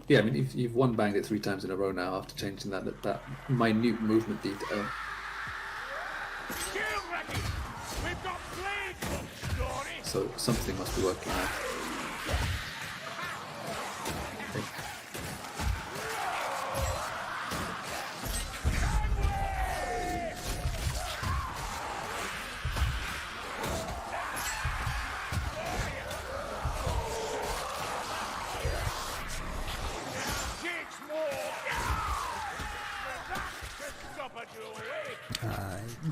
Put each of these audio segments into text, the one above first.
Yeah, I mean, you've one banged it 3 times in a row now after changing that minute movement detail. So something must be working now.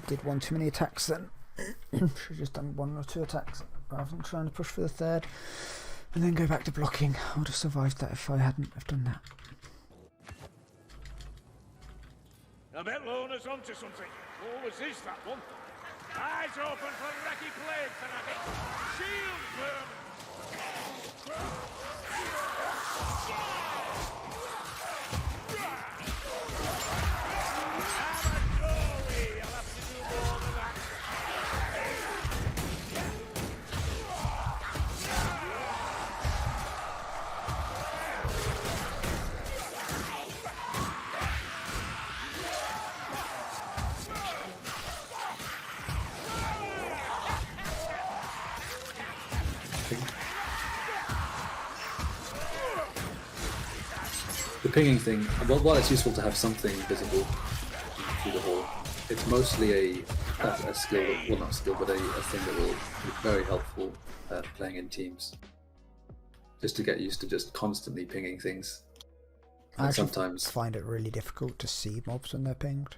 Did one too many attacks then. Should have just done 1 or 2 attacks rather than trying to push for the 3rd and then go back to blocking. I would have survived that if I hadn't have done that. I bet Lona's onto something. Oh, was this that one? Eyes open for Wrecky Plague, fanatic! Shield firm! The pinging thing, while it's useful to have something visible through the hall, it's mostly a skill, well not a skill, but a thing that will be very helpful playing in teams. Just to get used to just constantly pinging things. I actually sometimes find it really difficult to see mobs when they're pinged.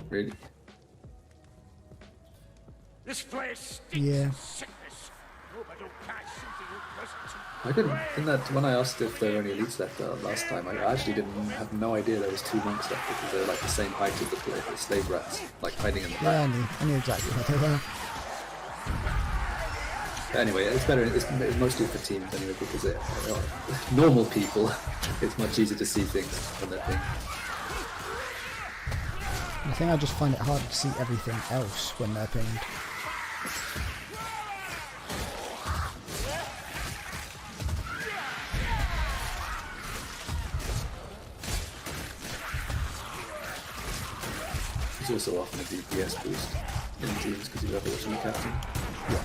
Really? This place stinks Yeah. of sickness. Hope I don't catch something unpleasant. I didn't that when I asked if there were any elites left last time, I actually didn't have no idea there was 2 monks left because they're like the same height as the slave rats, like hiding in the Yeah, back. I knew exactly where they were. But anyway, it's better. It's mostly for teams anyway because normal people, it's much easier to see things when they're pinged. I think I just find it hard to see everything else when they're pinged. There's also often a DPS boost in teams because you have it from the captain. Yeah.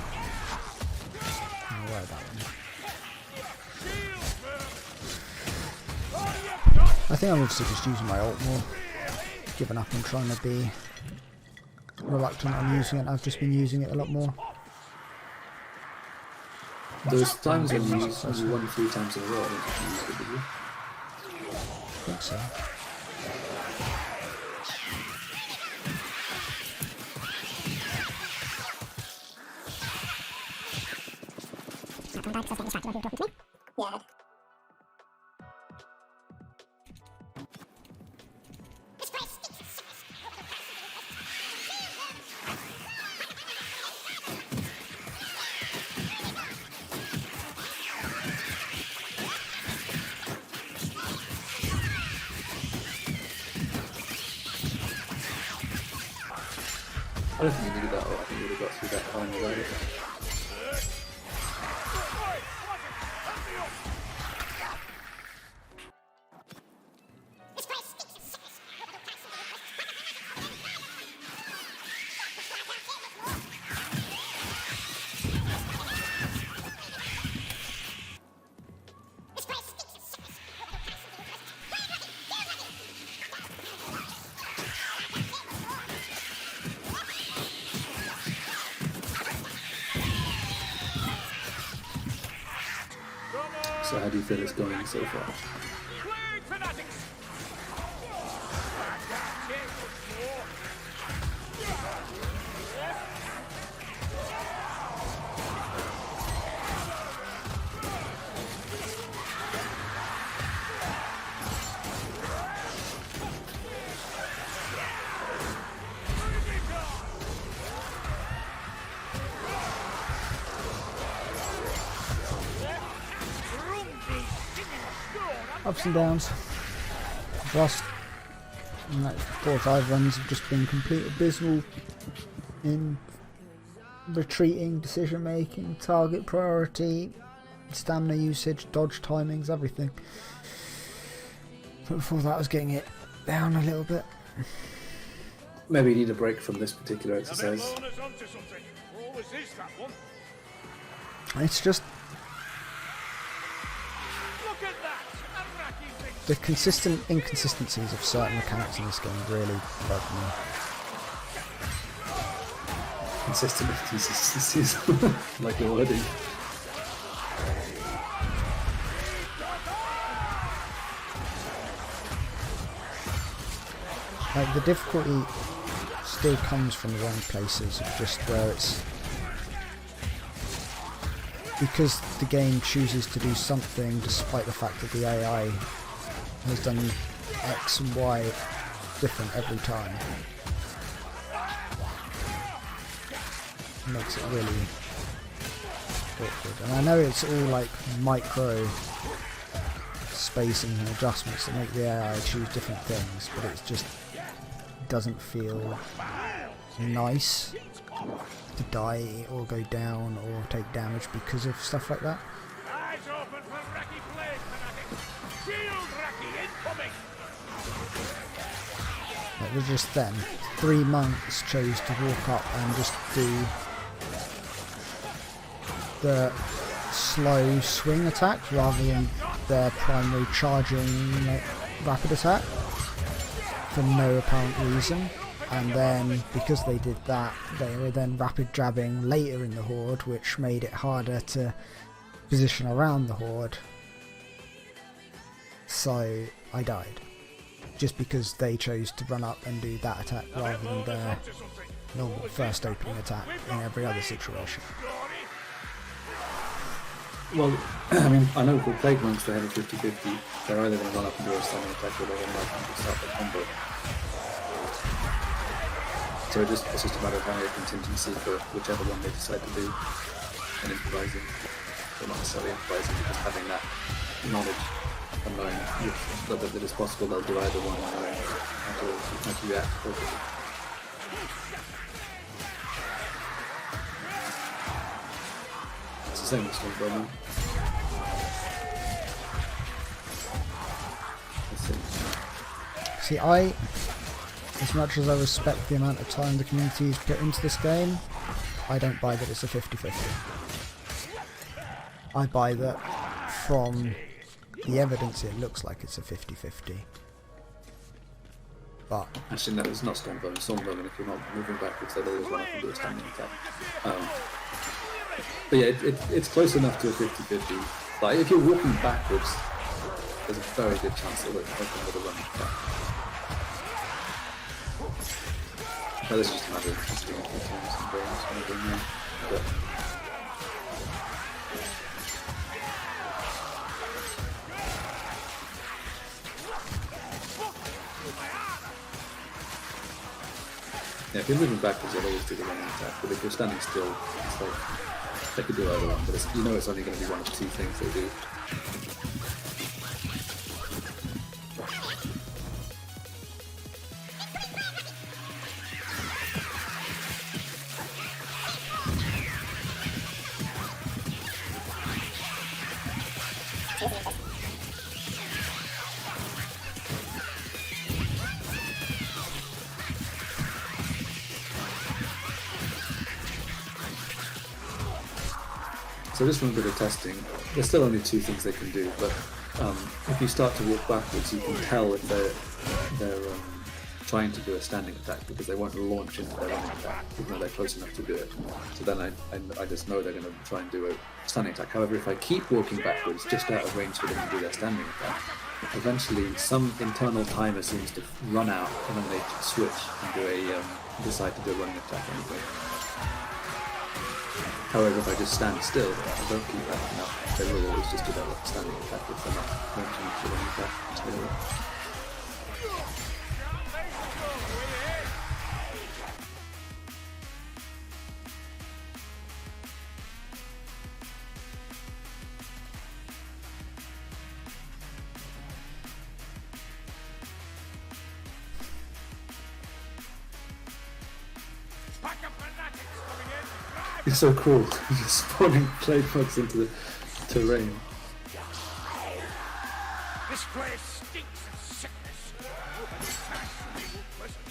I'm aware of that one. I think I'm obviously just using my ult more. Given up on trying to be reluctant on using it. I've just been using it a lot more. There's times when you won 3 times in a row. I don't think you used it, did you? I think so. Yeah. I don't think you needed that. I think you would have got through that fine without it. So how do you feel it's going so far? Ups and downs. The last 4 or 5 runs have just been complete abysmal in retreating, decision making, target priority, stamina usage, dodge timings, everything. But before that, I was getting it down a little bit. Maybe you need a break from this particular I bet exercise. Lona's onto something. Always is that one. It's just Look at that! A racky thing. the consistent inconsistencies of certain mechanics in this game really bug me. Consistent consistencies, like the wording. Like, the difficulty still comes from the wrong places, of just where it's because the game chooses to do something despite the fact that the AI has done X and Y different every time. It makes it really awkward. And I know it's all like micro spacing and adjustments that make the AI choose different things, but it's just doesn't feel nice to die or go down or take damage because of stuff like that. Eyes open for Racky Blade, fanatics. Shield Racky incoming. It was just then. 3 monks chose to walk up and just do the slow swing attack rather than their primary charging rapid attack for no apparent reason. And then because they did that, they were then rapid jabbing later in the horde, which made it harder to position around the horde. So I died just because they chose to run up and do that attack rather than their normal first opening attack in every other situation. Well, I mean, I know for Plague Monks they have a 50-50. They're either going to run up and do a standing attack or they're going to run up and start the combo. So it's just a matter of having a contingency for whichever one they decide to do and improvising. Or not necessarily improvising, but just having that knowledge and knowing that it is possible they'll do either one and knowing how to react appropriately. It's the same with Stormbowman. See, as much as I respect the amount of time the community has put into this game, I don't buy that it's a 50-50. I buy that from the evidence it looks like it's a 50-50. But Actually, no, it's not Stormbowman. Stormbowman, if you're not moving backwards, they'll always run up and do a standing attack. But yeah, it's close enough to a 50-50. Like, if you're walking backwards, there's a very good chance that it'll open with a running attack. But it's just a matter of testing a few times and going on something there. But yeah, if you're moving backwards, you'll always do the running attack. But if you're standing still, it's like they could do either one. But you know it's only going to be one of two things they do. So just from a bit of testing, there's still only two things they can do, but if you start to walk backwards, you can tell if they're trying to do a standing attack because they won't launch into their running attack, even though they're close enough to do it. So then I just know they're going to try and do a standing attack. However, if I keep walking backwards, just out of range for them to do their standing attack, eventually some internal timer seems to run out, and then they switch and decide to do a running attack anyway. However, if I just stand still, I don't keep acting up, they will always just develop standing attack if they're not launching into the running attack. It's so cruel. You're just spawning plague bugs into the terrain. This place stinks of sickness. Open cash will be pleasant.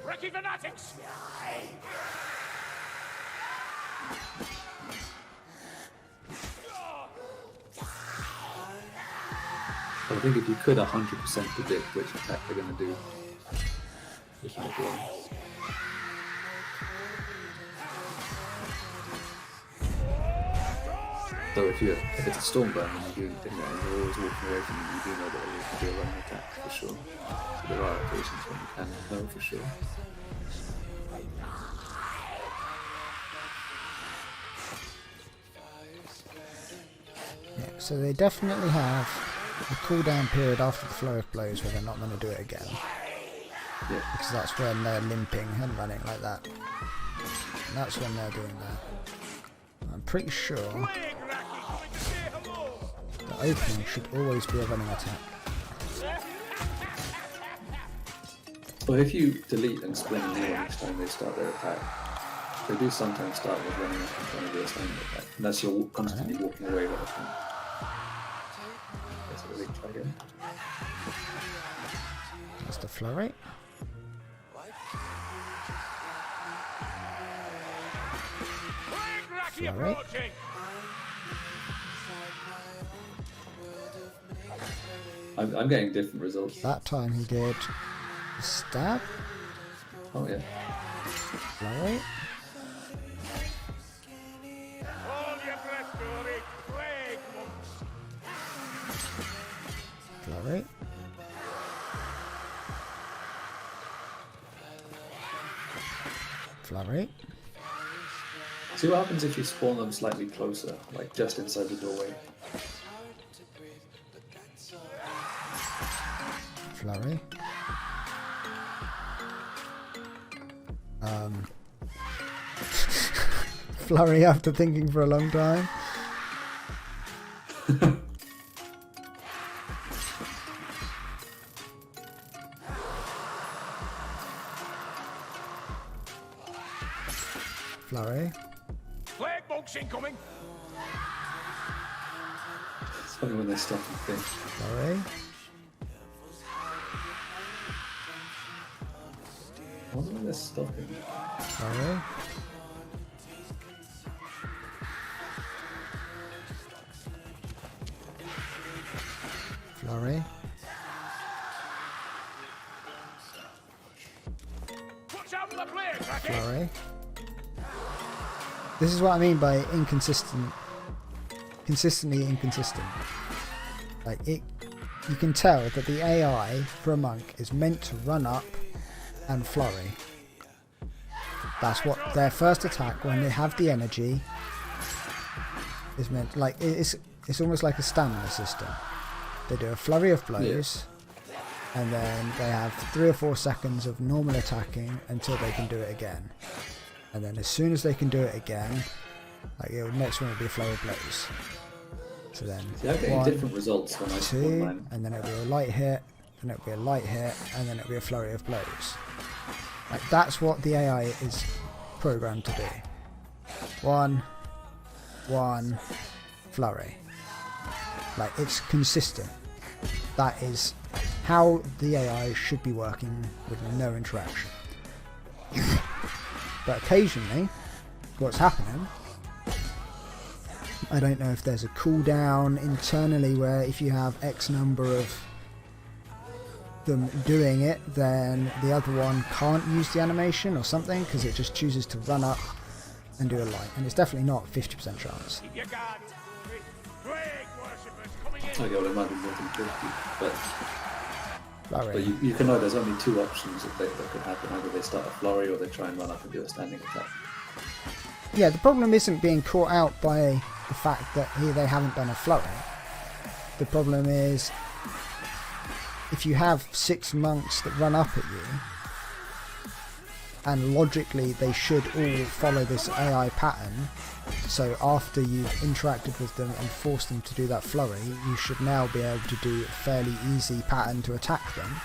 Wrecky fanatics! I think if you could 100% predict which attack they're going to do, this would be one. So if it's a Stormburn and you're always walking away from them, you do know that it will be a running attack for sure. So there are occasions when you can know for sure. Yeah, so they definitely have a cooldown period after the flow of blows where they're not going to do it again. Yeah. Because that's when they're limping and running like that. And that's when they're doing that. I'm pretty sure Plague Racky coming to say hello! the opening should always be a running attack. Well, if you delete and split and heal each time they start their attack, they do sometimes start with running up and trying to do a standing attack. And that's you're constantly walking away rather than... That's what they try again. That's the flurry. Plague Racky Flurry. approaching! I'm getting different results. That time he did a stab, Oh yeah. flurry, Hold your breath, Dory! Plague monks! flurry, flurry, See what happens if you spawn them slightly closer, like just inside the doorway. flurry. Flurry after thinking for a long time. Flurry. Plague monks incoming! It's funny when they stop and think. Flurry. I wonder when they're stopping. Flurry. Flurry. Watch out for the plague, Racky! Flurry. This is what I mean by inconsistent. Consistently inconsistent. Like it, you can tell that the AI for a monk is meant to run up and flurry. That's what their first attack when they have the energy is meant. Like it's almost like a stamina system. They do a flurry of blows, and then they have 3 or 4 seconds of normal attacking until they can do it again. And then as soon as they can do it again, like the next one will be a flurry of blows. So then See, I'm getting 1, different results when I spawn 2, mine. and then it'll be a light hit, and it'll be a light hit, and then it'll be a flurry of blows. Like that's what the AI is programmed to do. 1, flurry. Like it's consistent. That is how the AI should be working with no interaction. But occasionally, what's happening, I don't know if there's a cooldown internally where if you have X number of them doing it, then the other one can't use the animation or something because it just chooses to run up and do a light. And it's definitely not 50% chance. Keep your guard, Dory! Plague worshippers coming in! I get what it might be more than 50, but Flurry. you can know there's only 2 options that could happen. Either they start a flurry or they try and run up and do a standing attack. Yeah, the problem isn't being caught out by the fact that they haven't done a flurry. The problem is if you have 6 monks that run up at you, and logically they should all follow this AI pattern, so after you've interacted with them and forced them to do that flurry, you should now be able to do a fairly easy pattern to attack them.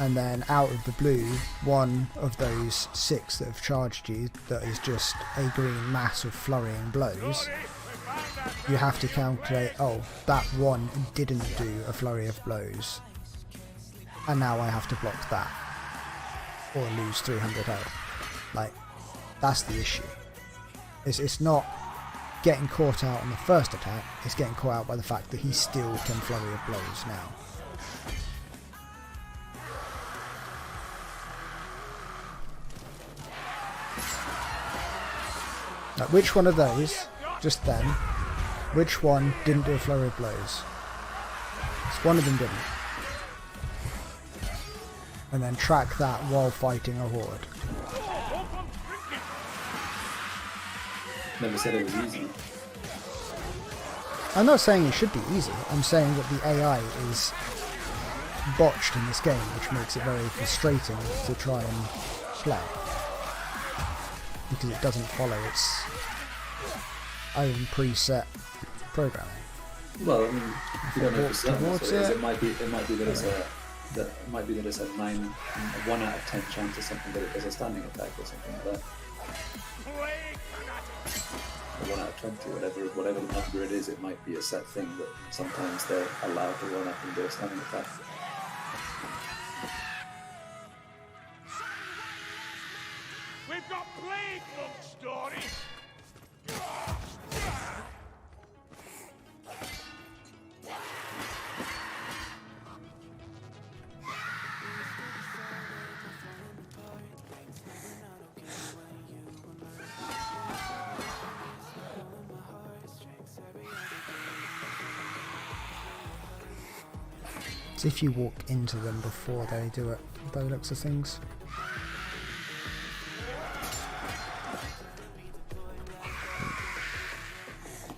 And then out of the blue, one of those 6 that have charged you that is just a green mass of flurrying blows, you have to calculate, oh, that one didn't do a flurry of blows, and now I have to block that, or lose 300 health. Like, that's the issue. It's not getting caught out on the first attack, it's getting caught out by the fact that he still can flurry of blows now. Like, which one of those, just then, which one didn't do a flurry of blows? It's one of them didn't. And then track that while fighting a horde. Never said it was easy. I'm not saying it should be easy, I'm saying that the AI is botched in this game, which makes it very frustrating to try and play. Because it doesn't follow its own preset programming. Well, I mean, if you don't know for certain Towards that's what it is, it. it might be that it's a 1 out of 10 chance or something that it does a standing attack or something like that. Or 1 out of 20, whatever the number it is, it might be a set thing, but sometimes they're allowed to run up and do a standing attack. We've got plague monk stories. It's if you walk into them before they do it, by the looks of things.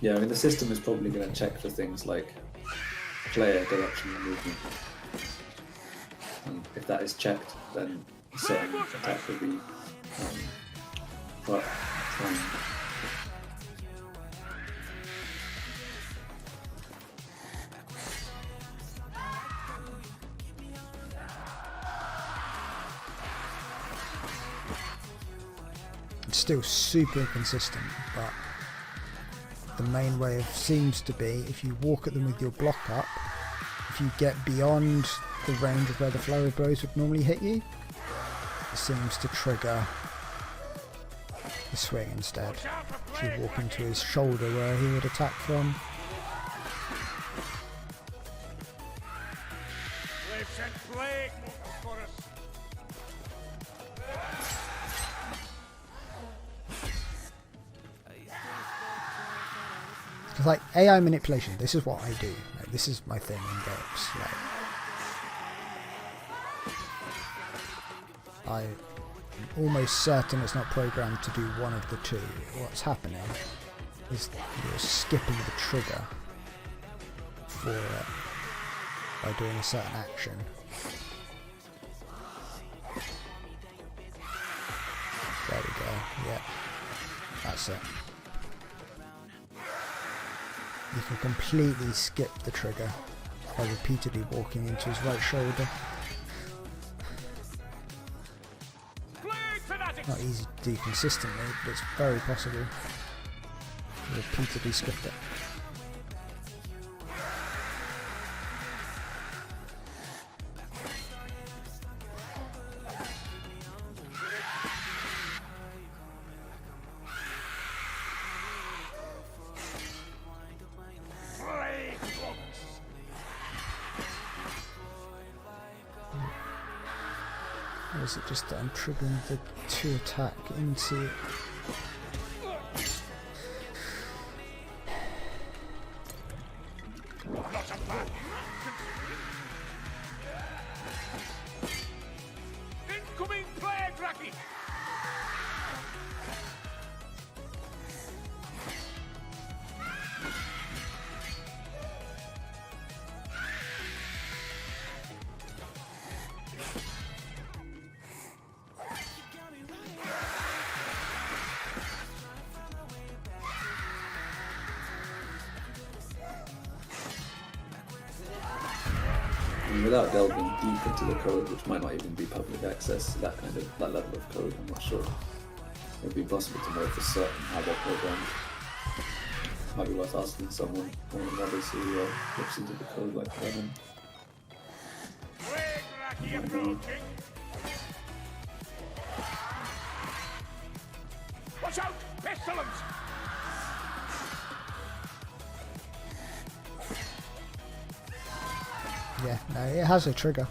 Yeah, I mean the system is probably going to check for things like player direction and movement. And if that is checked, then a certain attack will be quite fine. It's still super inconsistent, but the main way seems to be if you walk at them with your block up, if you get beyond the range of where the flurry of blows would normally hit you, it seems to trigger the swing instead. If you walk into his shoulder where he would attack from. They've sent plague monks for us. It's like AI manipulation, this is what I do. Like, this is my thing in games. Like, I'm almost certain it's not programmed to do one of the two. What's happening is you're skipping the trigger for it by doing a certain action. There we go, yeah, that's it. You can completely skip the trigger by repeatedly walking into his right shoulder. Not easy to do consistently, but it's very possible. Repeatedly skip it. Or is it just that I'm triggering the 2 attack into... Incoming plague racket. And without delving deep into the code, which might not even be public access, that level of code, I'm not sure it would be possible to know for certain how they're programmed. Might be worth asking someone, one of the others who looks into the code like Kevin. Plague Racky approaching. Watch out! Pestilence! Yeah, no, it has a trigger.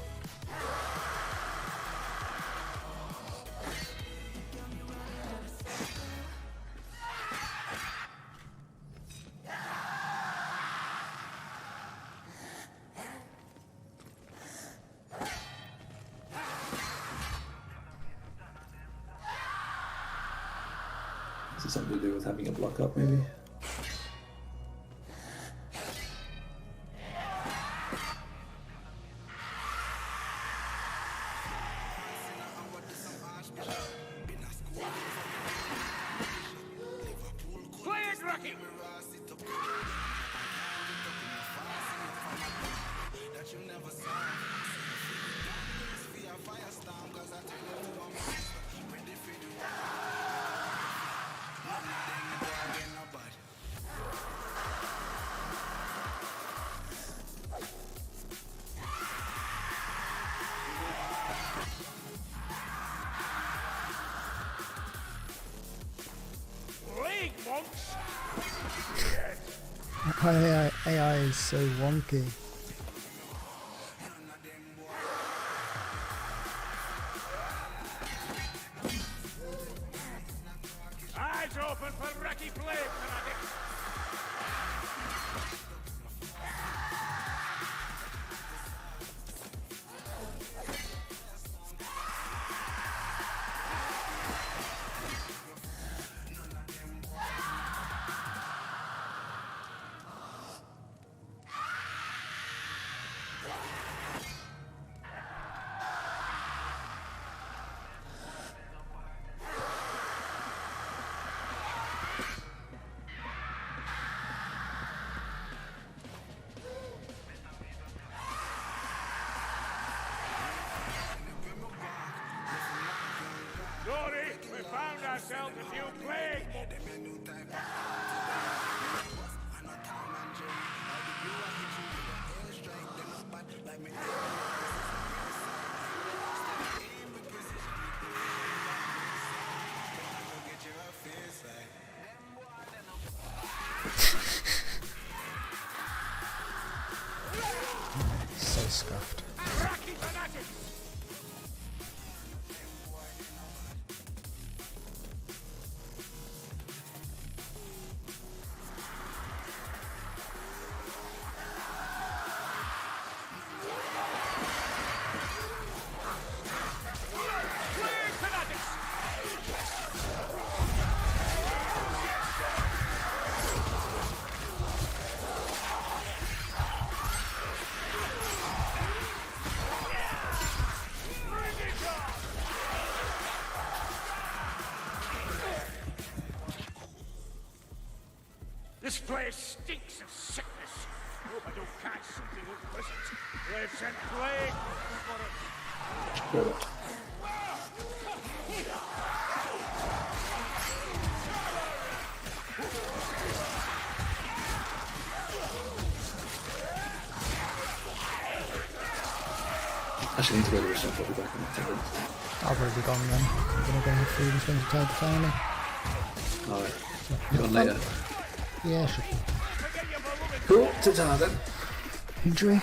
Is it something to do with having a block up, maybe? Plague Racky! Plague monks! AI is so wonky. Eyes open for Racky Plague fanatics! Dory, we found ourselves a few plague monks! So scuffed. Racky fanatics! Plague fanatics! Bring it on! This place stinks of sickness. Hope I don't catch something unpleasant. They've sent plague for us. Got it. Actually, I need to go to the shop. I'll be back in a second. I'll probably be gone then. I'm gonna go through this one to tell the family. Alright. Be on later. Yeah, should be. Forget your beloved Cool. Ta-ta then. Injury?